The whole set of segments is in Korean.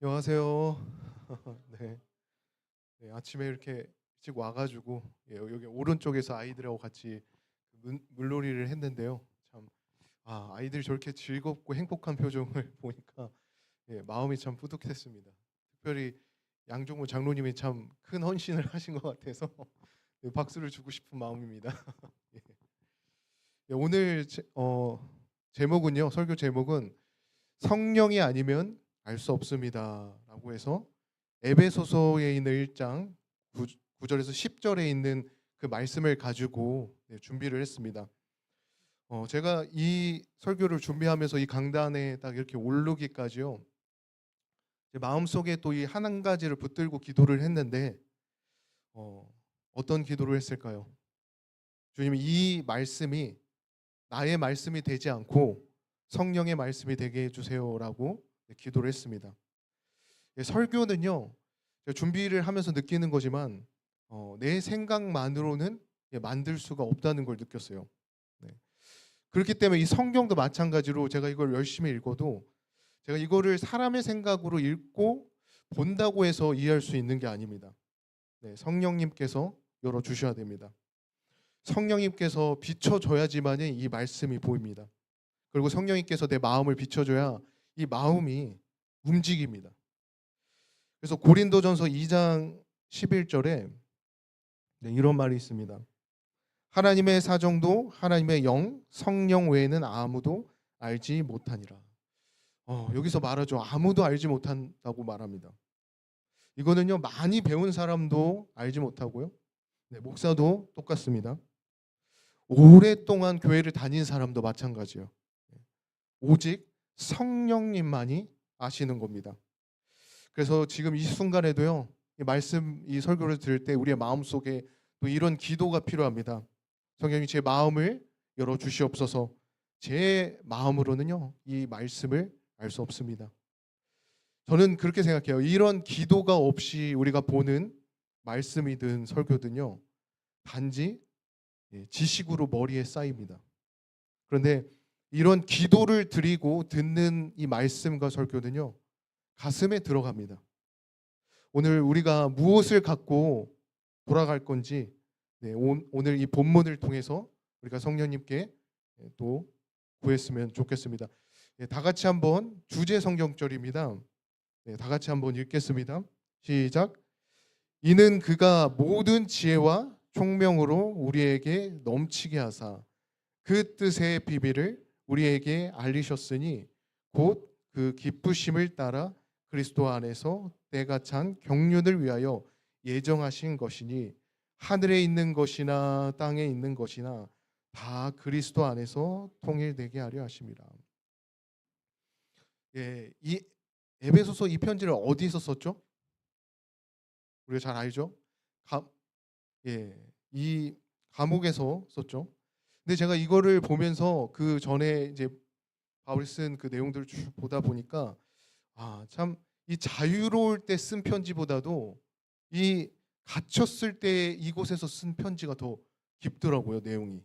안녕하세요. 네. 네, 아침에 이렇게 일찍 와가지고 여기 오른쪽에서 아이들하고 같이 물놀이를 했는데요. 참, 아이들이 저렇게 즐겁고 행복한 표정을 보니까 마음이 참 뿌듯했습니다. 특별히 양종무 장로님이 참 큰 헌신을 하신 것 같아서 박수를 주고 싶은 마음입니다. 예. 오늘 제목은요. 설교 제목은 성령이 아니면 알 수 없습니다라고 해서 에베소서에 있는 1장 9절에서 10절에 있는 그 말씀을 가지고 준비를 했습니다. 제가 이 설교를 준비하면서 이 강단에 딱 이렇게 오르기까지요. 제 마음속에 또 이 한 가지를 붙들고 기도를 했는데 어떤 기도를 했을까요? 주님, 이 말씀이 나의 말씀이 되지 않고 성령의 말씀이 되게 해주세요라고 기도를 했습니다. 설교는요, 제가 준비를 하면서 느끼는 거지만 내 생각만으로는 만들 수가 없다는 걸 느꼈어요. 네. 그렇기 때문에 이 성경도 마찬가지로 제가 이걸 열심히 읽어도 제가 이거를 사람의 생각으로 읽고 본다고 해서 이해할 수 있는 게 아닙니다. 네, 성령님께서 열어주셔야 됩니다. 성령님께서 비춰줘야지만 이 말씀이 보입니다. 그리고 성령님께서 내 마음을 비춰줘야 이 마음이 움직입니다. 그래서 고린도전서 2장 11절에 이런 말이 있습니다. 하나님의 사정도 하나님의 영, 성령 외에는 아무도 알지 못하니라. 여기서 말하죠. 아무도 알지 못한다고 말합니다. 이거는요, 많이 배운 사람도 알지 못하고요. 네, 목사도 똑같습니다. 오랫동안 교회를 다닌 사람도 마찬가지예요. 오직 성령님만이 아시는 겁니다. 그래서 지금 이 순간에도요, 이 말씀, 이 설교를 들을 때 우리의 마음속에 또 이런 기도가 필요합니다. 성령님, 제 마음을 열어 주시옵소서. 제 마음으로는요, 이 말씀을 알 수 없습니다. 저는 그렇게 생각해요. 이런 기도가 없이 우리가 보는 말씀이든 설교든요, 단지 지식으로 머리에 쌓입니다. 그런데 이런 기도를 드리고 듣는 이 말씀과 설교는요, 가슴에 들어갑니다. 오늘 우리가 무엇을 갖고 돌아갈 건지 오늘 이 본문을 통해서 우리가 성령님께 또 구했으면 좋겠습니다. 다 같이 한번 주제 성경절입니다. 다 같이 한번 읽겠습니다. 시작. 이는 그가 모든 지혜와 총명으로 우리에게 넘치게 하사 그 뜻의 비밀을 우리에게 알리셨으니 곧 그 기쁘심을 따라 그리스도 안에서 때가 찬 경륜을 위하여 예정하신 것이니 하늘에 있는 것이나 땅에 있는 것이나 다 그리스도 안에서 통일되게 하려 하심이라. 이 에베소서 이 편지를 어디서 썼죠? 우리가 잘 알죠? 가, 이 감옥에서 썼죠. 근데 제가 이거를 보면서 그 전에 이제 바울이 쓴 그 내용들을 쭉 보다 보니까 참 이 자유로울 때 쓴 편지보다도 이 갇혔을 때 이곳에서 쓴 편지가 더 깊더라고요. 내용이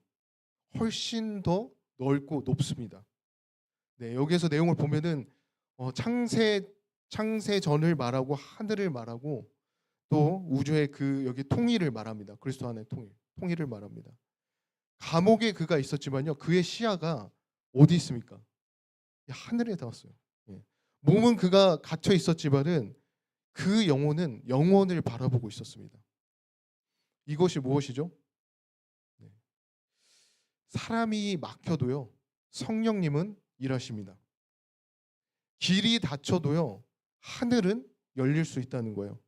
훨씬 더 넓고 높습니다. 네, 여기에서 내용을 보면은 창세전을 말하고 하늘을 말하고 또 우주의 그 여기 통일을 말합니다. 그리스도 안의 통일을 말합니다. 감옥에 그가 있었지만요, 그의 시야가 어디 있습니까? 하늘에 닿았어요. 몸은 그가 갇혀 있었지만은 그 영혼은 영원을 바라보고 있었습니다. 이것이 무엇이죠? 사람이 막혀도요, 성령님은 일하십니다. 길이 닫혀도요, 하늘은 열릴 수 있다는 거예요.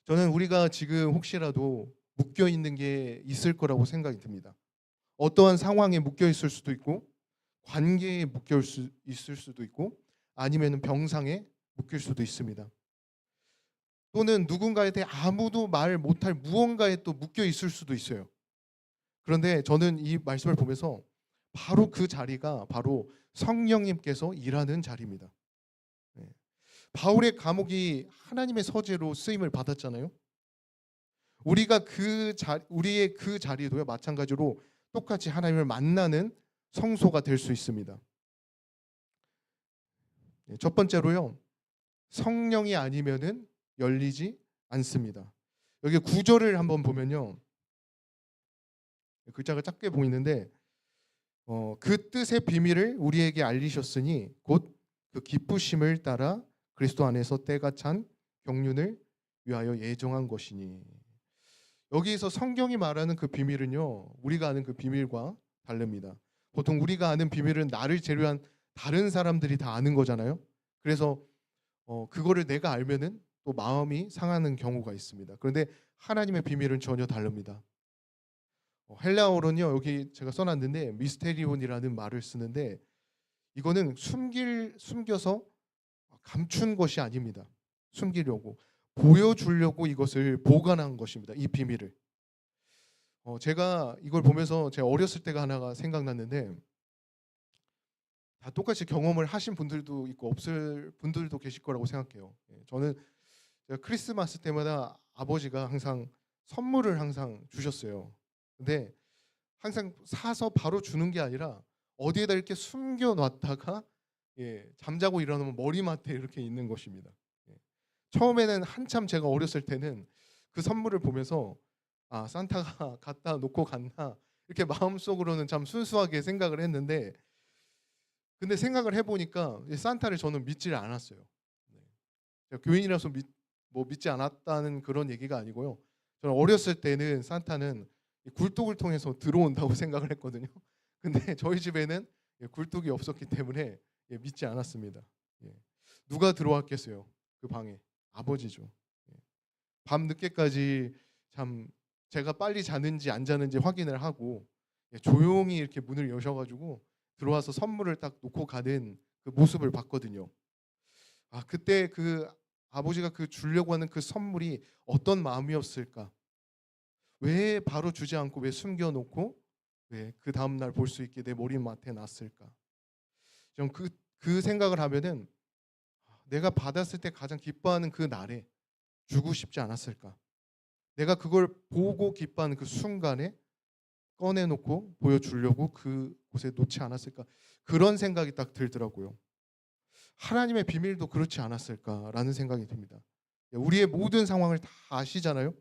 저는 우리가 지금 혹시라도 묶여 있는 게 있을 거라고 생각이 듭니다. 어떠한 상황에 묶여 있을 수도 있고, 관계에 묶여 있을 수도 있고, 아니면 병상에 묶일 수도 있습니다. 또는 누군가에 대해 아무도 말 못할 무언가에 또 묶여 있을 수도 있어요. 그런데 저는 이 말씀을 보면서 바로 그 자리가 바로 성령님께서 일하는 자리입니다. 바울의 감옥이 하나님의 서재로 쓰임을 받았잖아요. 우리의 그 자리도요, 마찬가지로 똑같이 하나님을 만나는 성소가 될 수 있습니다. 첫 번째로요, 성령이 아니면은 열리지 않습니다. 여기 구절을 한번 보면요. 글자가 작게 보이는데 그 뜻의 비밀을 우리에게 알리셨으니 곧 그 기쁘심을 따라 그리스도 안에서 때가 찬 경륜을 위하여 예정한 것이니. 여기에서 성경이 말하는 그 비밀은요, 우리가 아는 그 비밀과 다릅니다. 보통 우리가 아는 비밀은 나를 제외한 다른 사람들이 다 아는 거잖아요. 그래서 그거를 내가 알면은 또 마음이 상하는 경우가 있습니다. 그런데 하나님의 비밀은 전혀 다릅니다. 헬라어로는요, 여기 제가 써놨는데 미스테리온이라는 말을 쓰는데, 이거는 숨겨서 감춘 것이 아닙니다. 숨기려고, 보여주려고 이것을 보관한 것입니다. 이 비밀을. 제가 이걸 보면서 제가 어렸을 때가 하나가 생각났는데, 다 똑같이 경험을 하신 분들도 있고 없을 분들도 계실 거라고 생각해요. 저는 제가 크리스마스 때마다 아버지가 항상 선물을 항상 주셨어요. 근데 항상 사서 바로 주는 게 아니라 어디에다 이렇게 숨겨 놨다가 잠자고 일어나면 머리맡에 이렇게 있는 것입니다. 처음에는 한참 제가 어렸을 때는 그 선물을 보면서 아, 산타가 갖다 놓고 갔나 이렇게 마음속으로는 참 순수하게 생각을 했는데, 근데 생각을 해보니까 산타를 저는 믿지를 않았어요. 제가 교인이라서 믿지 않았다는 그런 얘기가 아니고요. 저는 어렸을 때는 산타는 굴뚝을 통해서 들어온다고 생각을 했거든요. 근데 저희 집에는 굴뚝이 없었기 때문에 믿지 않았습니다. 누가 들어왔겠어요? 그 방에 아버지죠. 밤 늦게까지 참 제가 빨리 자는지 안 자는지 확인을 하고 조용히 이렇게 문을 여셔가지고 들어와서 선물을 딱 놓고 가는 그 모습을 봤거든요. 아, 그때 그 아버지가 그 주려고 하는 그 선물이 어떤 마음이었을까? 왜 바로 주지 않고 왜 숨겨놓고 왜 그 다음날 볼 수 있게 내 머리맡에 놨을까? 좀 그 생각을 하면은 내가 받았을 때 가장 기뻐하는 그 날에 주고 싶지 않았을까? 내가 그걸 보고 기뻐하는 그 순간에 꺼내놓고 보여주려고 그곳에 놓지 않았을까? 그런 생각이 딱 들더라고요. 하나님의 비밀도 그렇지 않았을까라는 생각이 듭니다. 우리의 모든 상황을 다 아시잖아요.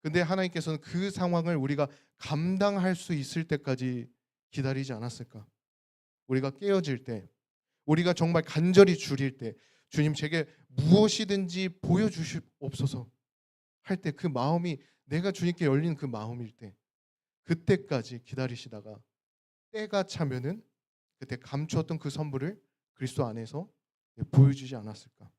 근데 하나님께서는 그 상황을 우리가 감당할 수 있을 때까지 기다리지 않았을까? 우리가 깨어질 때, 우리가 정말 간절히 줄일 때, 주님 제게 무엇이든지 보여주시옵소서 할 때 그 마음이 내가 주님께 열린 그 마음일 때, 그때까지 기다리시다가 때가 차면은 그때 감추었던 그 선물을 그리스도 안에서 보여주지 않았을까?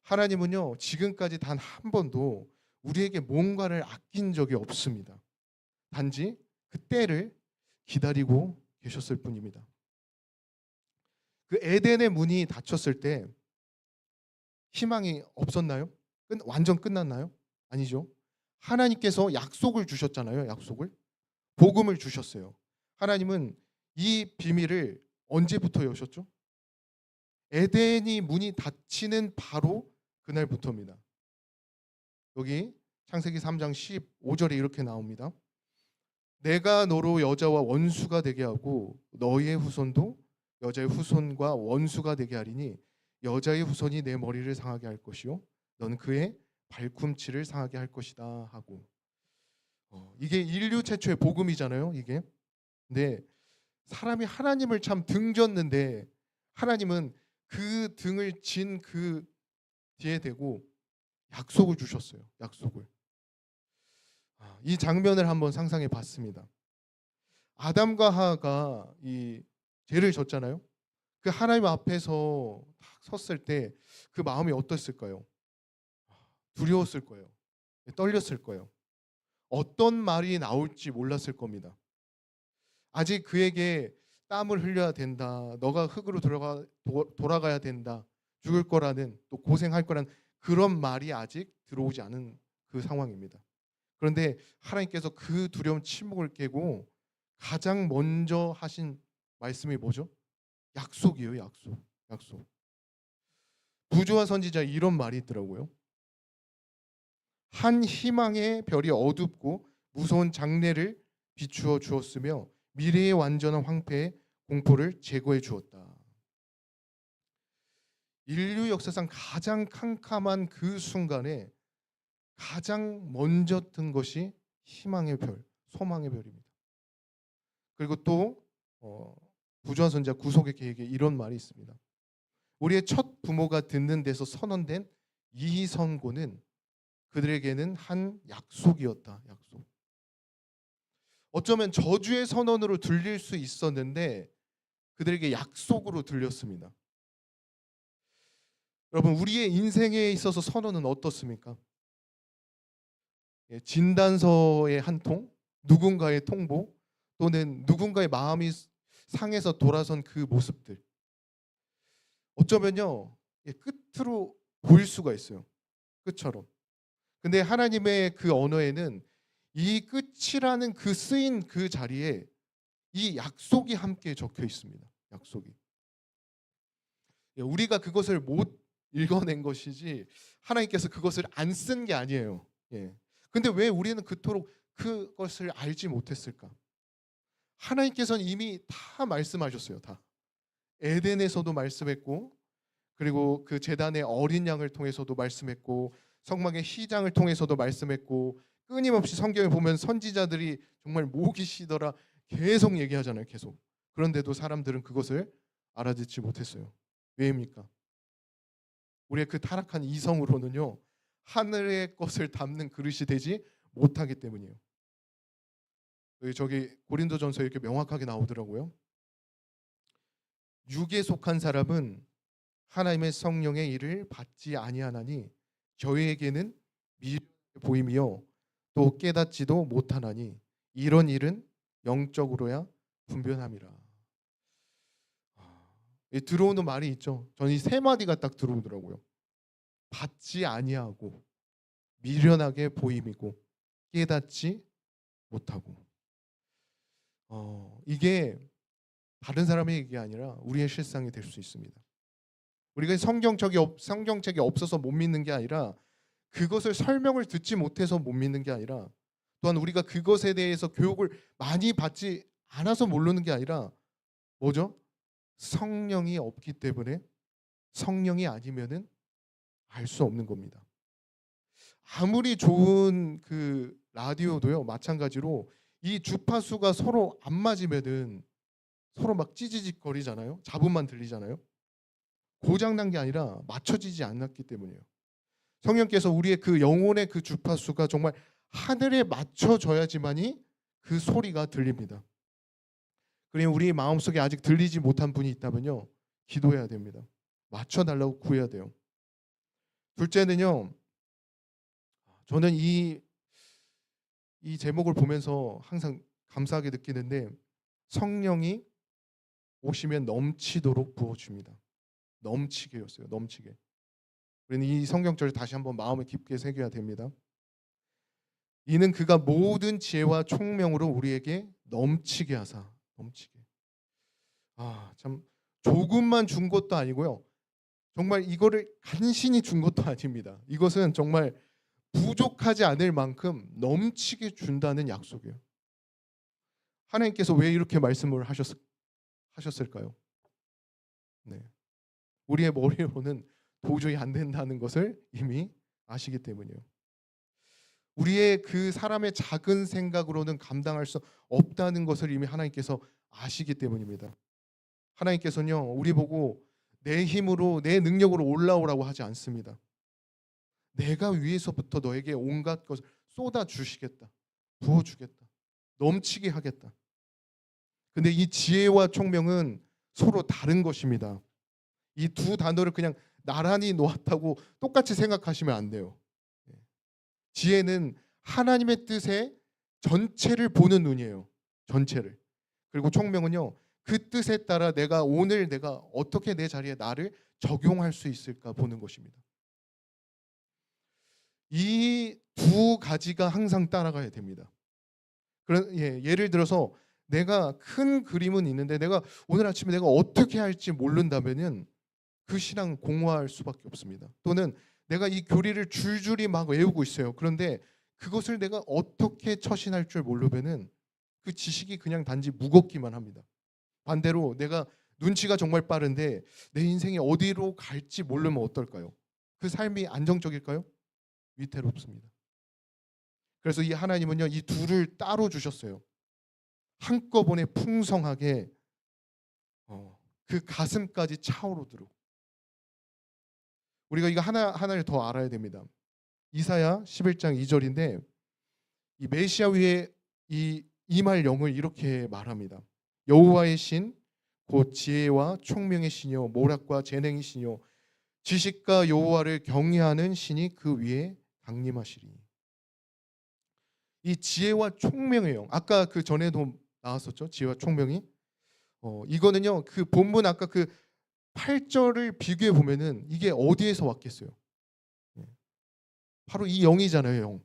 하나님은요, 지금까지 단 한 번도 우리에게 뭔가를 아낀 적이 없습니다. 단지 그 때를 기다리고 계셨을 뿐입니다. 그 에덴의 문이 닫혔을 때 희망이 없었나요? 완전 끝났나요? 아니죠. 하나님께서 약속을 주셨잖아요. 약속을. 복음을 주셨어요. 하나님은 이 비밀을 언제부터 여셨죠? 에덴이 문이 닫히는 바로 그날부터입니다. 여기 창세기 3장 15절에 이렇게 나옵니다. 내가 너로 여자와 원수가 되게 하고 너의 후손도 여자의 후손과 원수가 되게 하리니 여자의 후손이 내 머리를 상하게 할 것이요 넌 그의 발꿈치를 상하게 할 것이다 하고, 이게 인류 최초의 복음이잖아요. 이게. 근데 사람이 하나님을 참 등졌는데 하나님은 그 등을 진 그 뒤에 대고 약속을 주셨어요. 약속을. 이 장면을 한번 상상해 봤습니다. 아담과 하와가 이 죄를 졌잖아요. 그 하나님 앞에서 딱 섰을 때 그 마음이 어땠을까요? 두려웠을 거예요. 떨렸을 거예요. 어떤 말이 나올지 몰랐을 겁니다. 아직 그에게 땀을 흘려야 된다. 너가 흙으로 돌아가야 된다. 죽을 거라는, 또 고생할 거라는 그런 말이 아직 들어오지 않은 그 상황입니다. 그런데 하나님께서 그 두려운 침묵을 깨고 가장 먼저 하신 말씀이 뭐죠? 약속이에요. 약속. 약속. 부조와 선지자에 이런 말이 있더라고요. 한 희망의 별이 어둡고 무서운 장래를 비추어 주었으며 미래의 완전한 황폐의 공포를 제거해 주었다. 인류 역사상 가장 캄캄한 그 순간에 가장 먼저 뜬 것이 희망의 별, 소망의 별입니다. 그리고 또 부조한 선지자 구속의 계획에 이런 말이 있습니다. 우리의 첫 부모가 듣는 데서 선언된 이 선고는 그들에게는 한 약속이었다. 약속. 어쩌면 저주의 선언으로 들릴 수 있었는데 그들에게 약속으로 들렸습니다. 여러분, 우리의 인생에 있어서 선언은 어떻습니까? 진단서의 한 통, 누군가의 통보, 또는 누군가의 마음이 상해서 돌아선 그 모습들. 어쩌면요, 끝으로 보일 수가 있어요. 끝처럼. 근데 하나님의 그 언어에는 이 끝이라는 그 쓰인 그 자리에 이 약속이 함께 적혀 있습니다. 약속이. 우리가 그것을 못 읽어낸 것이지 하나님께서 그것을 안 쓴 게 아니에요. 예. 근데 왜 우리는 그토록 그것을 알지 못했을까? 하나님께서는 이미 다 말씀하셨어요. 다. 에덴에서도 말씀했고, 그리고 그 제단의 어린 양을 통해서도 말씀했고, 성막의 휘장을 통해서도 말씀했고, 끊임없이 성경에 보면 선지자들이 정말 목이 쉬더라 계속 얘기하잖아요. 계속. 그런데도 사람들은 그것을 알아듣지 못했어요. 왜입니까? 우리의 그 타락한 이성으로는요, 하늘의 것을 담는 그릇이 되지 못하기 때문이에요. 저기 고린도전서에 이렇게 명확하게 나오더라고요. 육에 속한 사람은 하나님의 성령의 일을 받지 아니하나니 저희에게는 미련해 보임이요 또 깨닫지도 못하나니 이런 일은 영적으로야 분별함이라. 들어오는 말이 있죠. 저는 이 세 마디가 딱 들어오더라고요. 받지 아니하고, 미련하게 보임이고, 깨닫지 못하고. 이게 다른 사람의 얘기 아니라 우리의 실상이 될 수 있습니다. 우리가 성경책이 없어서 못 믿는 게 아니라, 그것을 설명을 듣지 못해서 못 믿는 게 아니라, 또한 우리가 그것에 대해서 교육을 많이 받지 않아서 모르는 게 아니라 뭐죠? 성령이 없기 때문에, 성령이 아니면은 알 수 없는 겁니다. 아무리 좋은 그 라디오도요, 마찬가지로 이 주파수가 서로 안 맞으면은 서로 막 찌지직거리잖아요. 잡음만 들리잖아요. 고장 난 게 아니라 맞춰지지 않았기 때문이에요. 성령께서 우리의 그 영혼의 그 주파수가 정말 하늘에 맞춰져야지만이 그 소리가 들립니다. 그러니 우리 마음속에 아직 들리지 못한 분이 있다면요, 기도해야 됩니다. 맞춰달라고 구해야 돼요. 둘째는요, 저는 이 제목을 보면서 항상 감사하게 느끼는데, 성령이 오시면 넘치도록 부어줍니다. 넘치게였어요. 넘치게. 우리는 이 성경절을 다시 한번 마음에 깊게 새겨야 됩니다. 이는 그가 모든 지혜와 총명으로 우리에게 넘치게 하사. 넘치게. 참 조금만 준 것도 아니고요. 정말 이거를 간신히 준 것도 아닙니다. 이것은 정말 부족하지 않을 만큼 넘치게 준다는 약속이에요. 하나님께서 왜 이렇게 말씀을 하셨을까요? 네. 우리의 머리로는 도저히 안 된다는 것을 이미 아시기 때문이에요. 우리의 그 사람의 작은 생각으로는 감당할 수 없다는 것을 이미 하나님께서 아시기 때문입니다. 하나님께서는요, 우리 보고 내 힘으로, 내 능력으로 올라오라고 하지 않습니다. 내가 위에서부터 너에게 온갖 것을 쏟아 주시겠다. 부어 주겠다. 넘치게 하겠다. 근데 이 지혜와 총명은 서로 다른 것입니다. 이 두 단어를 그냥 나란히 놓았다고 똑같이 생각하시면 안 돼요. 지혜는 하나님의 뜻의 전체를 보는 눈이에요. 전체를. 그리고 총명은요, 그 뜻에 따라 오늘 내가 어떻게 내 자리에 나를 적용할 수 있을까 보는 것입니다. 이 두 가지가 항상 따라가야 됩니다. 예를 들어서 내가 큰 그림은 있는데 내가 오늘 아침에 내가 어떻게 할지 모른다면은 그 신앙 공허할 수밖에 없습니다. 또는 내가 이 교리를 줄줄이 막 외우고 있어요. 그런데 그것을 내가 어떻게 처신할 줄 모르면은 그 지식이 그냥 단지 무겁기만 합니다. 반대로 내가 눈치가 정말 빠른데 내 인생이 어디로 갈지 모르면 어떨까요? 그 삶이 안정적일까요? 위태롭습니다. 그래서 이 하나님은요, 이 둘을 따로 주셨어요. 한꺼번에 풍성하게 그 가슴까지 차오르도록. 우리가 이거 하나를 더 알아야 됩니다. 이사야 11장 2절인데 이 메시아 위에 이 임할 영을 이렇게 말합니다. 여호와의 신 곧 지혜와 총명의 신이요 모략과 재능의 신이요 지식과 여호와를 경외하는 신이 그 위에 강림하시리. 이 지혜와 총명의 영, 아까 그 전에도 나왔었죠. 지혜와 총명이. 이거는요, 그 본문 아까 그 8절을 비교해 보면은 이게 어디에서 왔겠어요? 예. 바로 이 영이잖아요, 영.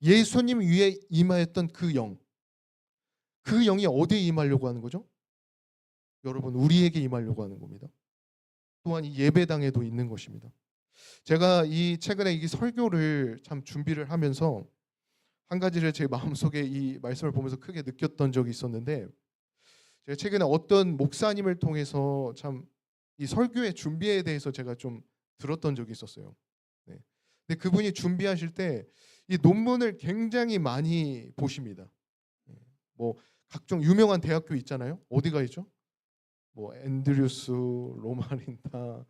예수님 위에 임하였던 그 영. 그 영이 어디에 임하려고 하는 거죠? 여러분, 우리에게 임하려고 하는 겁니다. 또한 이 예배당에도 있는 것입니다. 제가 이 최근에 이 설교를 참 준비를 하면서 한 가지를 제 마음속에 이 말씀을 보면서 크게 느꼈던 적이 있었는데, 제가 최근에 어떤 목사님을 통해서 참 이 설교의 준비에 대해서 제가 좀 들었던 적이 있었어요. 네. 근데 그분이 준비하실 때 이 논문을 굉장히 많이 보십니다. 네. 뭐 각종 유명한 대학교 있잖아요. 어디가 있죠? 뭐 앤드류스, 로마린다,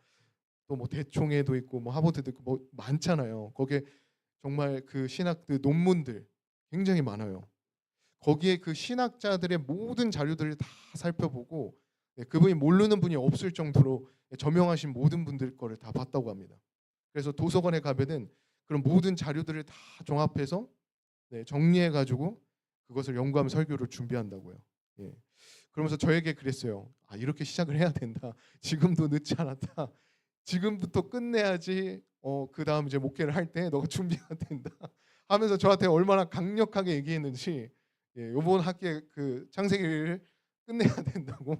또 뭐 대총회도 있고 뭐 하버드도 있고 뭐 많잖아요. 거기에 정말 그 신학 그 논문들 굉장히 많아요. 거기에 그 신학자들의 모든 자료들을 다 살펴보고 그분이 모르는 분이 없을 정도로 저명하신 모든 분들 거를 다 봤다고 합니다. 그래서 도서관에 가면은 그런 모든 자료들을 다 종합해서 정리해 가지고 그것을 연구하면 설교를 준비한다고요. 예. 그러면서 저에게 그랬어요. 아, 이렇게 시작을 해야 된다. 지금도 늦지 않았다. 지금부터 끝내야지. 그다음 이제 목회를 할 때 너가 준비해야 된다. 하면서 저한테 얼마나 강력하게 얘기했는지, 이번 학기에 그 창세기를 끝내야 된다고.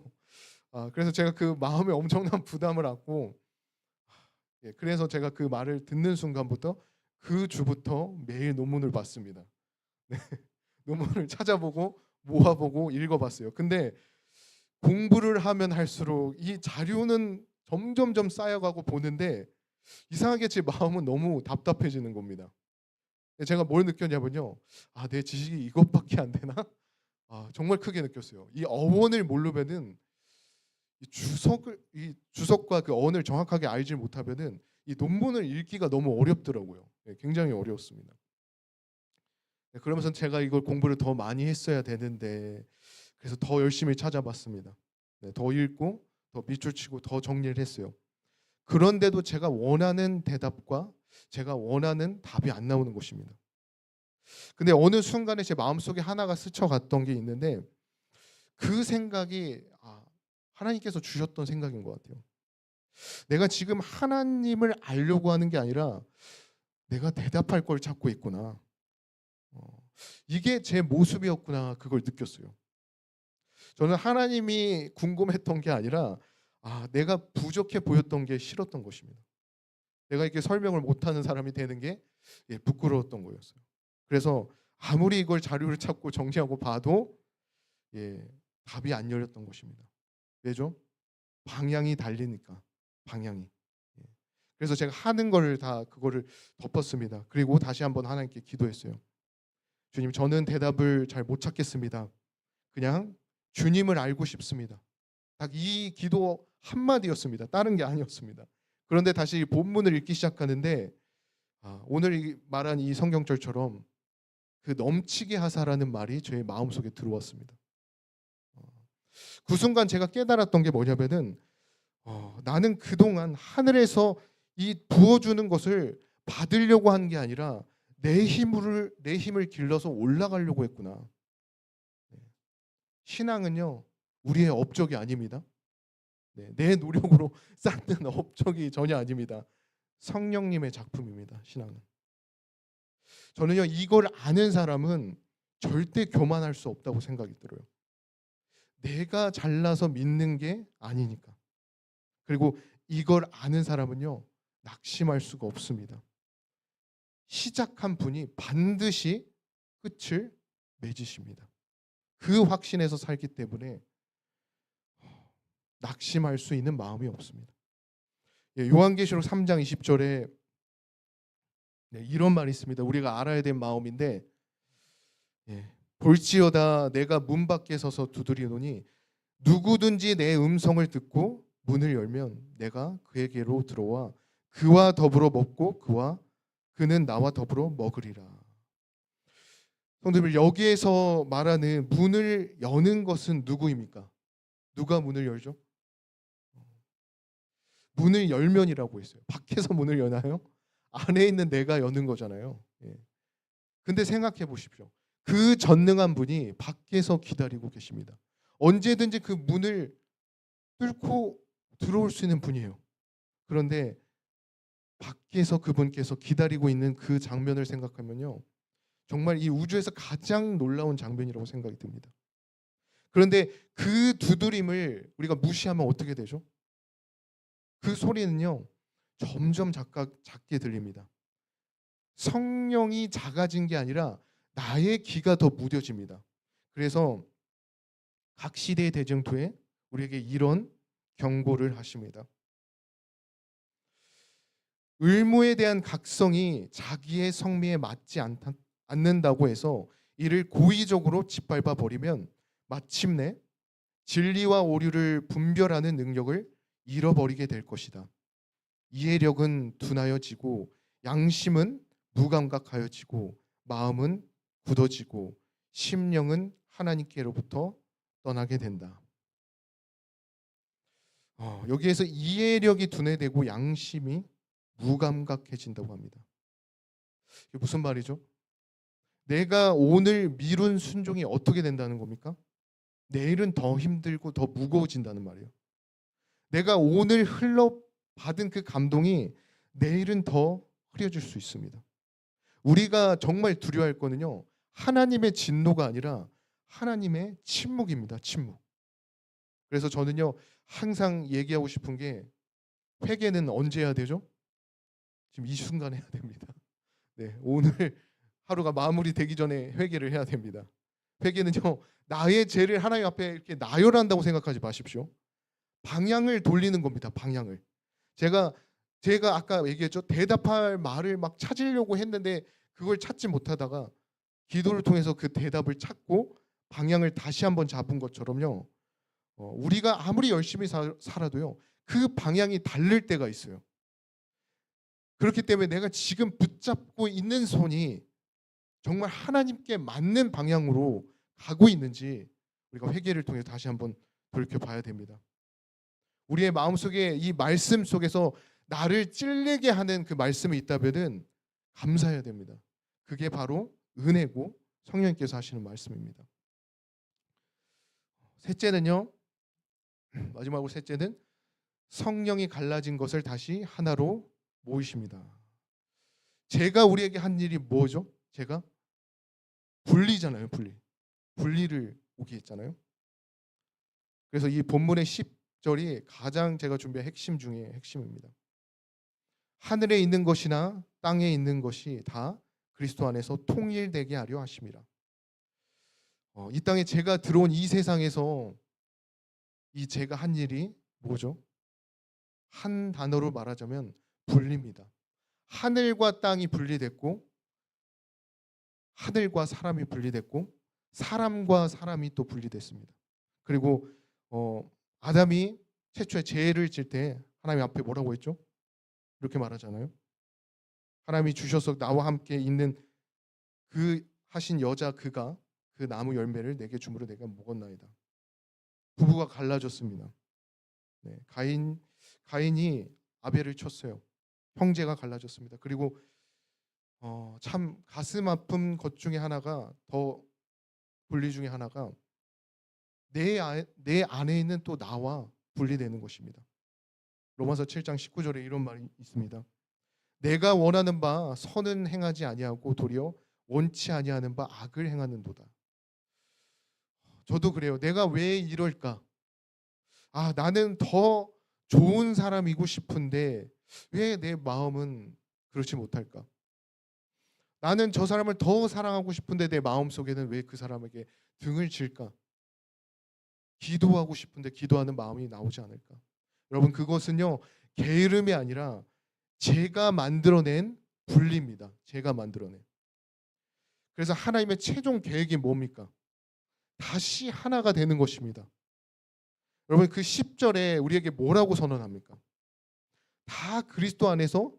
그래서 제가 그 마음에 엄청난 부담을 안고, 그래서 제가 그 말을 듣는 순간부터 그 주부터 매일 논문을 봤습니다. 네. 논문을 찾아보고 모아보고 읽어봤어요. 근데 공부를 하면 할수록 이 자료는 점점점 쌓여가고 보는데 이상하게 제 마음은 너무 답답해지는 겁니다. 제가 뭘 느꼈냐면요. 내 지식이 이것밖에 안 되나? 정말 크게 느꼈어요. 이 어원을 모르면은 이 주석과 그 어원을 정확하게 알지 못하면은 이 논문을 읽기가 너무 어렵더라고요. 굉장히 어려웠습니다. 그러면서 제가 이걸 공부를 더 많이 했어야 되는데 그래서 더 열심히 찾아봤습니다. 더 읽고 더 밑줄 치고 더 정리를 했어요. 그런데도 제가 원하는 대답과 제가 원하는 답이 안 나오는 것입니다. 근데 어느 순간에 제 마음속에 하나가 스쳐갔던 게 있는데 그 생각이 하나님께서 주셨던 생각인 것 같아요. 내가 지금 하나님을 알려고 하는 게 아니라 내가 대답할 걸 찾고 있구나. 이게 제 모습이었구나. 그걸 느꼈어요. 저는 하나님이 궁금했던 게 아니라 내가 부족해 보였던 게 싫었던 것입니다. 내가 이렇게 설명을 못하는 사람이 되는 게 부끄러웠던 거였어요. 그래서 아무리 이걸 자료를 찾고 정리하고 봐도 답이 안 열렸던 것입니다. 왜죠? 방향이 달리니까. 방향이. 그래서 제가 하는 거를 다 그거를 덮었습니다. 그리고 다시 한번 하나님께 기도했어요. 주님, 저는 대답을 잘 못 찾겠습니다. 그냥 주님을 알고 싶습니다. 딱 이 기도 한마디였습니다. 다른 게 아니었습니다. 그런데 다시 본문을 읽기 시작하는데 오늘 말한 이 성경절처럼 그 넘치게 하사라는 말이 제 마음속에 들어왔습니다. 그 순간 제가 깨달았던 게 뭐냐면은 나는 그동안 하늘에서 이 부어주는 것을 받으려고 한 게 아니라 내 힘을 길러서 올라가려고 했구나. 신앙은요 우리의 업적이 아닙니다. 내 노력으로 쌓는 업적이 전혀 아닙니다. 성령님의 작품입니다. 신앙은. 저는요 이걸 아는 사람은 절대 교만할 수 없다고 생각이 들어요. 내가 잘나서 믿는 게 아니니까. 그리고 이걸 아는 사람은요 낙심할 수가 없습니다. 시작한 분이 반드시 끝을 맺으십니다. 그 확신에서 살기 때문에 낙심할 수 있는 마음이 없습니다. 예, 요한계시록 3장 20절에 이런 말이 있습니다. 우리가 알아야 될 마음인데, 예, 볼지어다 내가 문 밖에 서서 두드리노니 누구든지 내 음성을 듣고 문을 열면 내가 그에게로 들어와 그와 더불어 먹고 그는 나와 더불어 먹으리라. 성도들, 여기에서 말하는 문을 여는 것은 누구입니까? 누가 문을 열죠? 문을 열면이라고 했어요. 밖에서 문을 여나요? 안에 있는 내가 여는 거잖아요. 예. 근데 생각해 보십시오. 그 전능한 분이 밖에서 기다리고 계십니다. 언제든지 그 문을 뚫고 들어올 수 있는 분이에요. 그런데 밖에서 그분께서 기다리고 있는 그 장면을 생각하면요, 정말 이 우주에서 가장 놀라운 장면이라고 생각이 듭니다. 그런데 그 두드림을 우리가 무시하면 어떻게 되죠? 그 소리는요, 점점 작게 들립니다. 성령이 작아진 게 아니라 나의 귀가 더 무뎌집니다. 그래서 각 시대의 대쟁투에 우리에게 이런 경고를 하십니다. 의무에 대한 각성이 자기의 성미에 맞지 않는다고 해서 이를 고의적으로 짓밟아 버리면 마침내 진리와 오류를 분별하는 능력을 잃어버리게 될 것이다. 이해력은 둔하여지고 양심은 무감각하여지고 마음은 굳어지고 심령은 하나님께로부터 떠나게 된다. 여기에서 이해력이 둔해되고 양심이 무감각해진다고 합니다. 이게 무슨 말이죠? 내가 오늘 미룬 순종이 어떻게 된다는 겁니까? 내일은 더 힘들고 더 무거워진다는 말이에요. 내가 오늘 흘러받은 그 감동이 내일은 더 흐려질 수 있습니다. 우리가 정말 두려워할 거는요, 하나님의 진노가 아니라 하나님의 침묵입니다. 침묵. 그래서 저는요, 항상 얘기하고 싶은 게, 회개는 언제 해야 되죠? 지금 이 순간에 해야 됩니다. 네, 오늘 하루가 마무리되기 전에 회개를 해야 됩니다. 회개는요, 나의 죄를 하나님 앞에 이렇게 나열한다고 생각하지 마십시오. 방향을 돌리는 겁니다. 방향을. 제가 아까 얘기했죠. 대답할 말을 막 찾으려고 했는데 그걸 찾지 못하다가 기도를 통해서 그 대답을 찾고 방향을 다시 한번 잡은 것처럼요. 우리가 아무리 열심히 살아도요, 그 방향이 다를 때가 있어요. 그렇기 때문에 내가 지금 붙잡고 있는 손이 정말 하나님께 맞는 방향으로 가고 있는지 우리가 회개를 통해 다시 한번 돌이켜봐야 됩니다. 우리의 마음속에 이 말씀 속에서 나를 찔리게 하는 그 말씀이 있다면은 감사해야 됩니다. 그게 바로 은혜고 성령님께서 하시는 말씀입니다. 셋째는요, 마지막으로 셋째는 성령이 갈라진 것을 다시 하나로 모이십니다. 제가 우리에게 한 일이 뭐죠? 제가 분리잖아요. 분리를 오게 했잖아요. 그래서 이 본문의 10절이 가장 제가 준비한 핵심 중에 핵심입니다. 하늘에 있는 것이나 땅에 있는 것이 다 그리스도 안에서 통일되게 하려 하심이라. 이 땅에 제가 들어온 이 세상에서 이 제가 한 일이 뭐죠? 한 단어로 말하자면 분리입니다. 하늘과 땅이 분리됐고, 하늘과 사람이 분리됐고, 사람과 사람이 또 분리됐습니다. 그리고 아담이 최초에 죄를 질 때 하나님 앞에 뭐라고 했죠? 이렇게 말하잖아요. 하나님이 주셔서 나와 함께 있는 그 하신 여자 그가 그 나무 열매를 내게 주므로 내가 먹었나이다. 부부가 갈라졌습니다. 네, 가인이 아벨을 쳤어요. 형제가 갈라졌습니다. 그리고 참 가슴 아픈 것 중에 하나가, 더 분리 중에 하나가 내 안에 있는 또 나와 분리되는 것입니다. 로마서 7장 19절에 이런 말이 있습니다. 내가 원하는 바 선은 행하지 아니하고 도리어 원치 아니하는 바 악을 행하는도다. 저도 그래요. 내가 왜 이럴까? 나는 더 좋은 사람이고 싶은데 왜 내 마음은 그렇지 못할까? 나는 저 사람을 더 사랑하고 싶은데 내 마음속에는 왜 그 사람에게 등을 질까? 기도하고 싶은데 기도하는 마음이 나오지 않을까? 여러분, 그것은요, 게으름이 아니라 제가 만들어낸 분리입니다. 제가 만들어낸. 그래서 하나님의 최종 계획이 뭡니까? 다시 하나가 되는 것입니다. 여러분, 그 10절에 우리에게 뭐라고 선언합니까? 다 그리스도 안에서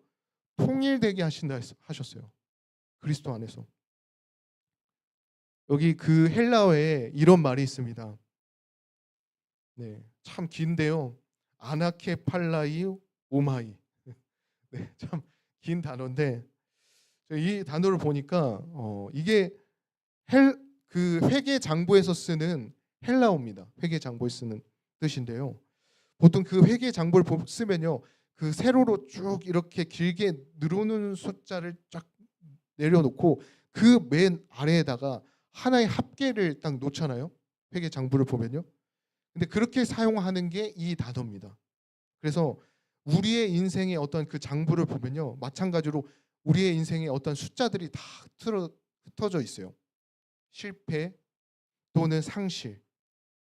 통일되게 하신다 하셨어요. 그리스도 안에서. 여기 그 헬라어에 이런 말이 있습니다. 네, 참 긴데요. 아나케 팔라이 오마이. 네, 참 긴 단어인데 이 단어를 보니까 이게 그 회계 장부에서 쓰는 헬라어입니다. 회계 장부에 쓰는 뜻인데요. 보통 그 회계 장부를 쓰면요, 그 세로로 쭉 이렇게 길게 늘어놓는 숫자를 쫙 내려놓고 그 맨 아래에다가 하나의 합계를 딱 놓잖아요. 회계 장부를 보면요. 근데 그렇게 사용하는 게 이 단어입니다. 그래서 우리의 인생의 어떤 그 장부를 보면요, 마찬가지로 우리의 인생의 어떤 숫자들이 다 흩어져 있어요. 실패 또는 상실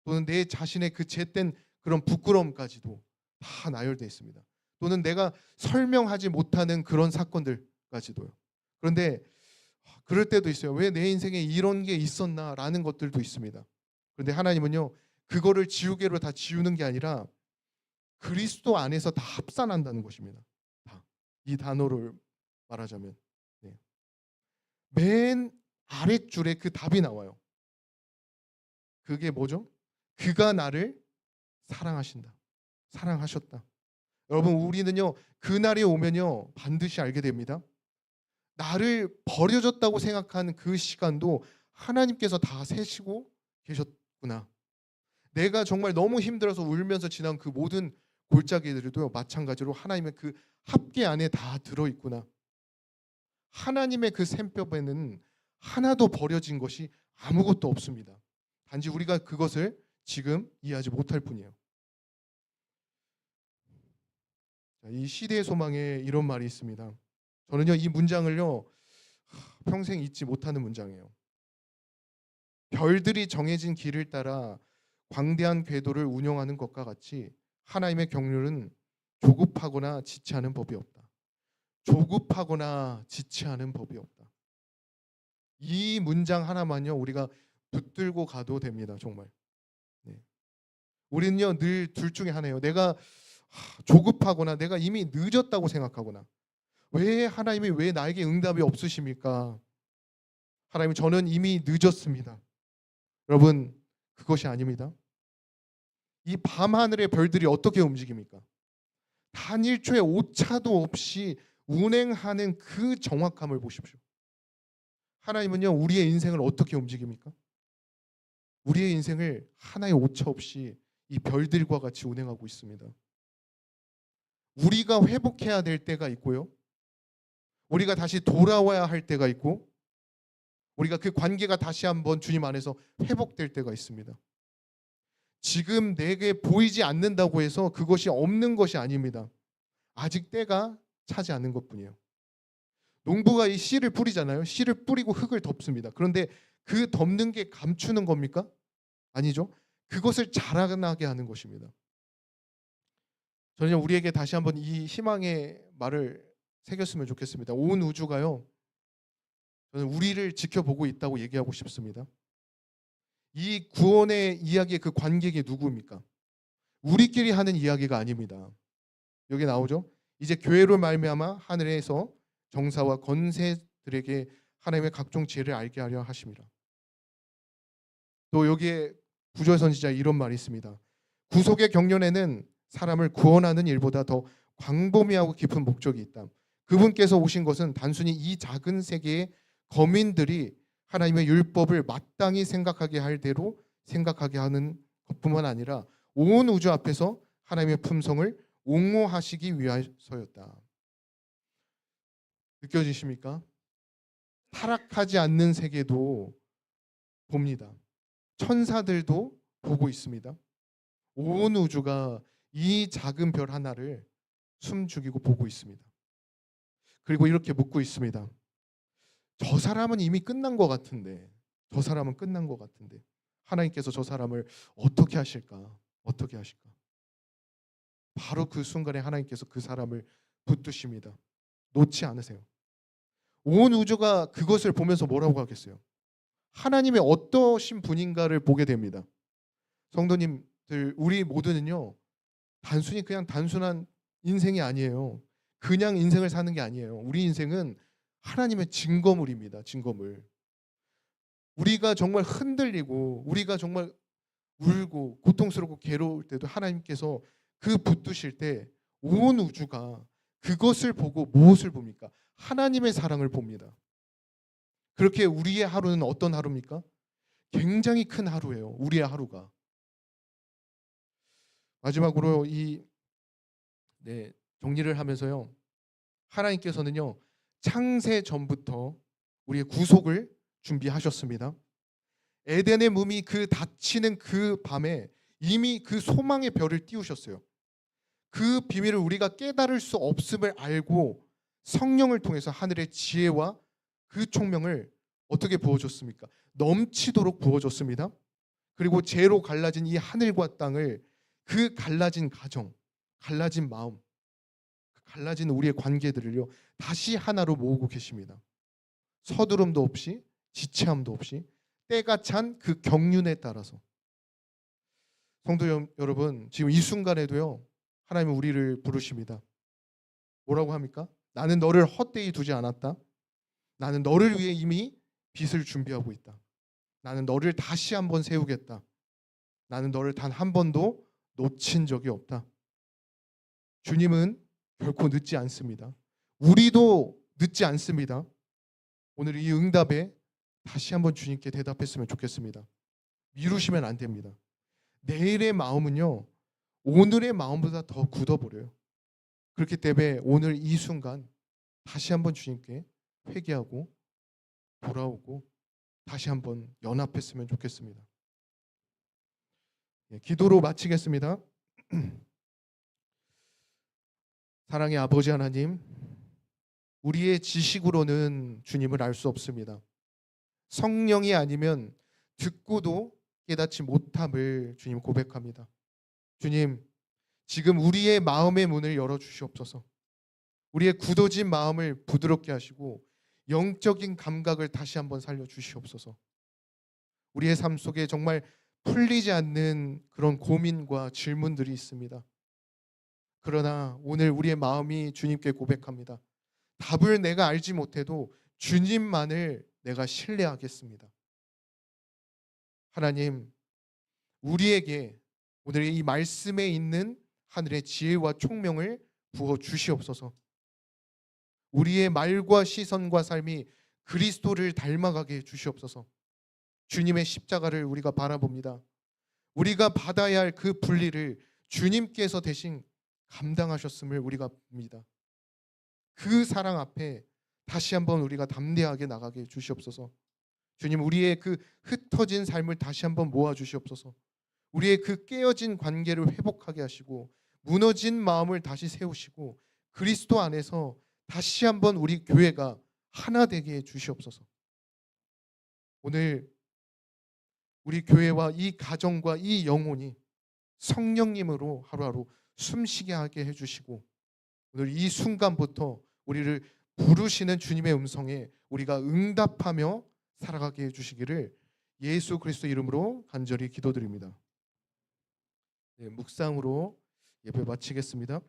또는 내 자신의 그 잿된 그런 부끄러움까지도 다 나열되어 있습니다. 또는 내가 설명하지 못하는 그런 사건들까지도요. 그런데 그럴 때도 있어요. 왜 내 인생에 이런 게 있었나라는 것들도 있습니다. 그런데 하나님은요, 그거를 지우개로 다 지우는 게 아니라 그리스도 안에서 다 합산한다는 것입니다. 다. 이 단어를 말하자면, 네. 맨 아랫줄에 그 답이 나와요. 그게 뭐죠? 그가 나를 사랑하신다. 사랑하셨다. 여러분, 우리는요, 그날이 오면요, 반드시 알게 됩니다. 나를 버려졌다고 생각한 그 시간도 하나님께서 다 세시고 계셨구나. 내가 정말 너무 힘들어서 울면서 지난 그 모든 골짜기들도 마찬가지로 하나님의 그 합계 안에 다 들어있구나. 하나님의 그 셈법에는 하나도 버려진 것이 아무것도 없습니다. 단지 우리가 그것을 지금 이해하지 못할 뿐이에요. 이 시대의 소망에 이런 말이 있습니다. 저는요, 이 문장을요, 평생 잊지 못하는 문장이에요. 별들이 정해진 길을 따라 광대한 궤도를 운영하는 것과 같이 하나님의 경륜은 조급하거나 지체하는 법이 없다. 조급하거나 지체하는 법이 없다. 이 문장 하나만요, 우리가 붙들고 가도 됩니다. 정말. 네. 우리는요, 늘 둘 중에 하나예요. 내가 조급하거나 내가 이미 늦었다고 생각하거나, 왜 하나님이 왜 나에게 응답이 없으십니까? 하나님, 저는 이미 늦었습니다. 여러분, 그것이 아닙니다. 이 밤하늘의 별들이 어떻게 움직입니까? 단 1초의 오차도 없이 운행하는 그 정확함을 보십시오. 하나님은요, 우리의 인생을 어떻게 움직입니까? 우리의 인생을 하나의 오차 없이 이 별들과 같이 운행하고 있습니다. 우리가 회복해야 될 때가 있고요. 우리가 다시 돌아와야 할 때가 있고, 우리가 그 관계가 다시 한번 주님 안에서 회복될 때가 있습니다. 지금 내게 보이지 않는다고 해서 그것이 없는 것이 아닙니다. 아직 때가 차지 않는 것뿐이에요. 농부가 이 씨를 뿌리잖아요. 씨를 뿌리고 흙을 덮습니다. 그런데 그 덮는 게 감추는 겁니까? 아니죠. 그것을 자라나게 하는 것입니다. 저는 우리에게 다시 한번 이 희망의 말을 새겼으면 좋겠습니다. 온 우주가요, 저는 우리를 지켜보고 있다고 얘기하고 싶습니다. 이 구원의 이야기의 그 관객이 누구입니까? 우리끼리 하는 이야기가 아닙니다. 여기 나오죠. 이제 교회로 말미암아 하늘에서 정사와 권세들에게 하나님의 각종 지혜를 알게 하려 하심이라. 또 여기에 구절 선지자 이런 말이 있습니다. 구속의 경륜에는 사람을 구원하는 일보다 더 광범위하고 깊은 목적이 있다. 그분께서 오신 것은 단순히 이 작은 세계의 거민들이 하나님의 율법을 마땅히 생각하게 할 대로 생각하게 하는 것뿐만 아니라 온 우주 앞에서 하나님의 품성을 옹호하시기 위해서였다. 느껴지십니까? 타락하지 않는 세계도 봅니다. 천사들도 보고 있습니다. 온 우주가 이 작은 별 하나를 숨죽이고 보고 있습니다. 그리고 이렇게 묻고 있습니다. 저 사람은 이미 끝난 것 같은데, 저 사람은 끝난 것 같은데 하나님께서 저 사람을 어떻게 하실까? 어떻게 하실까? 바로 그 순간에 하나님께서 그 사람을 붙드십니다. 놓지 않으세요. 온 우주가 그것을 보면서 뭐라고 하겠어요? 하나님의 어떠신 분인가를 보게 됩니다. 성도님들, 우리 모두는요, 단순히 그냥 단순한 인생이 아니에요. 그냥 인생을 사는 게 아니에요. 우리 인생은 하나님의 증거물입니다. 증거물. 우리가 정말 흔들리고 우리가 정말 울고 고통스럽고 괴로울 때도 하나님께서 그 붙드실 때 온 우주가 그것을 보고 무엇을 봅니까? 하나님의 사랑을 봅니다. 그렇게 우리의 하루는 어떤 하루입니까? 굉장히 큰 하루예요. 우리의 하루가. 마지막으로 정리를 하면서요. 하나님께서는요. 창세 전부터 우리의 구속을 준비하셨습니다. 에덴의 몸이 그 닫히는 그 밤에 이미 그 소망의 별을 띄우셨어요. 그 비밀을 우리가 깨달을 수 없음을 알고 성령을 통해서 하늘의 지혜와 그 총명을 어떻게 부어줬습니까? 넘치도록 부어줬습니다. 그리고 죄로 갈라진 이 하늘과 땅을 그 갈라진 가정, 갈라진 마음, 갈라진 우리의 관계들을요 다시 하나로 모으고 계십니다. 서두름도 없이 지체함도 없이 때가 찬 그 경륜에 따라서. 성도 여러분, 지금 이 순간에도요 하나님은 우리를 부르십니다. 뭐라고 합니까? 나는 너를 헛되이 두지 않았다. 나는 너를 위해 이미 빛을 준비하고 있다. 나는 너를 다시 한번 세우겠다. 나는 너를 단 한 번도 놓친 적이 없다. 주님은 결코 늦지 않습니다. 우리도 늦지 않습니다. 오늘 이 응답에 다시 한번 주님께 대답했으면 좋겠습니다. 미루시면 안 됩니다. 내일의 마음은요 오늘의 마음보다 더 굳어버려요. 그렇기 때문에 오늘 이 순간 다시 한번 주님께 회개하고 돌아오고 다시 한번 연합했으면 좋겠습니다. 기도로 마치겠습니다. 사랑의 아버지 하나님, 우리의 지식으로는 주님을 알 수 없습니다. 성령이 아니면 듣고도 깨닫지 못함을 주님 고백합니다. 주님, 지금 우리의 마음의 문을 열어주시옵소서. 우리의 굳어진 마음을 부드럽게 하시고 영적인 감각을 다시 한번 살려주시옵소서. 우리의 삶 속에 정말 풀리지 않는 그런 고민과 질문들이 있습니다. 그러나 오늘 우리의 마음이 주님께 고백합니다. 답을 내가 알지 못해도 주님만을 내가 신뢰하겠습니다. 하나님, 우리에게 오늘 이 말씀에 있는 하늘의 지혜와 총명을 부어 주시옵소서. 우리의 말과 시선과 삶이 그리스도를 닮아가게 해 주시옵소서. 주님의 십자가를 우리가 바라봅니다. 우리가 받아야 할 그 분리를 주님께서 대신 감당하셨음을 우리가 봅니다. 그 사랑 앞에 다시 한번 우리가 담대하게 나가게 해 주시옵소서. 주님, 우리의 그 흩어진 삶을 다시 한번 모아 주시옵소서. 우리의 그 깨어진 관계를 회복하게 하시고 무너진 마음을 다시 세우시고 그리스도 안에서 다시 한번 우리 교회가 하나 되게 해 주시옵소서. 오늘 우리 교회와 이 가정과 이 영혼이 성령님으로 하루하루 숨쉬게 하게 해주시고 오늘 이 순간부터 우리를 부르시는 주님의 음성에 우리가 응답하며 살아가게 해주시기를 예수 그리스도 이름으로 간절히 기도드립니다. 묵상으로 예배 마치겠습니다.